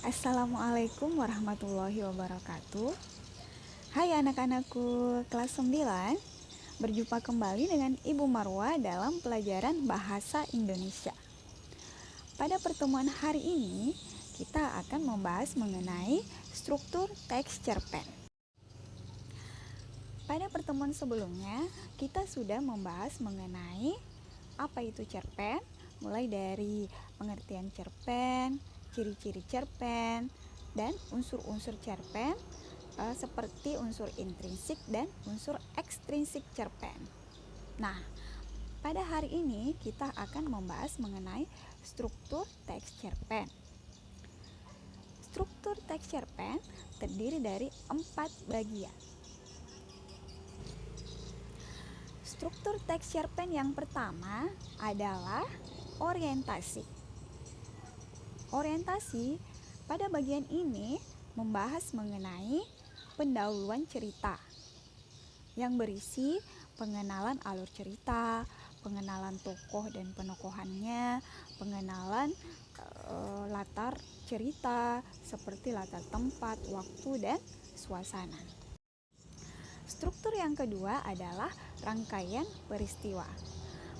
Assalamualaikum warahmatullahi wabarakatuh. Hai anak-anakku kelas 9. Berjumpa kembali dengan Ibu Marwa dalam pelajaran Bahasa Indonesia. Pada pertemuan hari ini, kita akan membahas mengenai struktur teks cerpen. Pada pertemuan sebelumnya, kita sudah membahas mengenai apa itu cerpen, mulai dari pengertian cerpen, ciri-ciri cerpen, dan unsur-unsur cerpen seperti unsur intrinsik dan unsur ekstrinsik cerpen. Nah, pada hari ini kita akan membahas mengenai struktur teks cerpen. Struktur teks cerpen terdiri dari 4 bagian. Struktur teks cerpen yang pertama adalah orientasi. Orientasi pada bagian ini membahas mengenai pendahuluan cerita yang berisi pengenalan alur cerita, pengenalan tokoh dan penokohannya, pengenalan latar cerita seperti latar tempat, waktu, dan suasana. Struktur yang kedua adalah rangkaian peristiwa.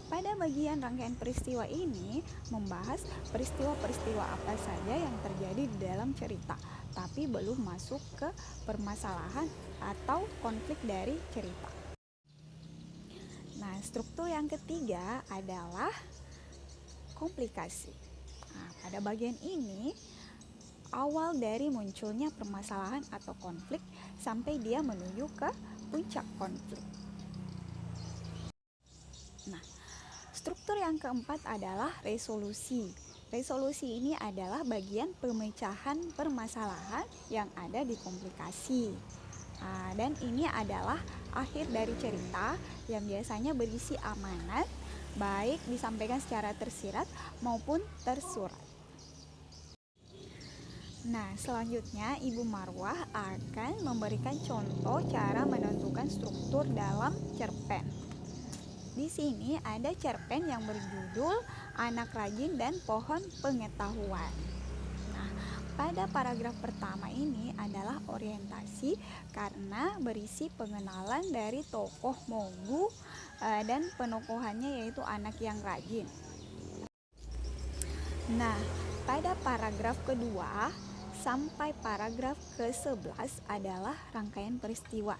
Pada bagian rangkaian peristiwa ini membahas peristiwa-peristiwa apa saja yang terjadi di dalam cerita, tapi belum masuk ke permasalahan atau konflik dari cerita. Nah, struktur yang ketiga adalah komplikasi. Nah, pada bagian ini awal dari munculnya permasalahan atau konflik sampai dia menuju ke puncak konflik. Nah, struktur yang keempat adalah resolusi. Resolusi ini adalah bagian pemecahan permasalahan yang ada di komplikasi. Dan ini adalah akhir dari cerita yang biasanya berisi amanat, baik disampaikan secara tersirat maupun tersurat. Nah, selanjutnya Ibu Marwah akan memberikan contoh cara menentukan struktur dalam cerpen. Di sini ada cerpen yang berjudul Anak Rajin dan Pohon Pengetahuan. Nah, pada paragraf pertama ini adalah orientasi karena berisi pengenalan dari tokoh Mogu dan penokohannya yaitu anak yang rajin. Nah, pada paragraf kedua sampai paragraf ke-11 adalah rangkaian peristiwa.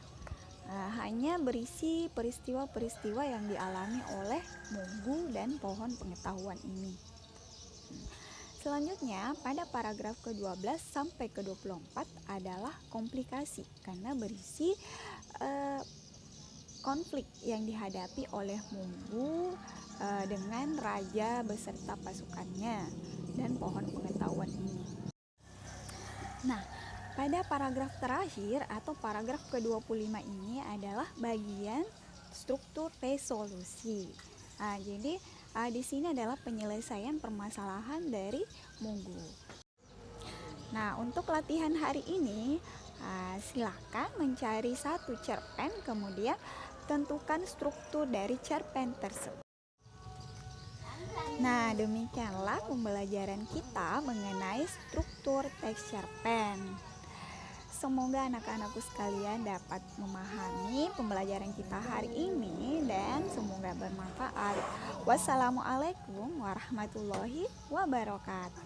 Hanya berisi peristiwa-peristiwa yang dialami oleh Mogu dan pohon pengetahuan ini. Selanjutnya pada paragraf ke-12 sampai ke-24 adalah komplikasi karena berisi konflik yang dihadapi oleh Mogu dengan raja beserta pasukannya dan pohon pengetahuan ini. Nah, pada paragraf terakhir atau paragraf ke-25 ini adalah bagian struktur resolusi. Jadi di sini adalah penyelesaian permasalahan dari Mogu. Nah, untuk latihan hari ini silakan mencari satu cerpen, kemudian tentukan struktur dari cerpen tersebut. Nah, demikianlah pembelajaran kita mengenai struktur teks cerpen. Semoga anak-anakku sekalian dapat memahami pembelajaran kita hari ini dan semoga bermanfaat. Wassalamualaikum warahmatullahi wabarakatuh.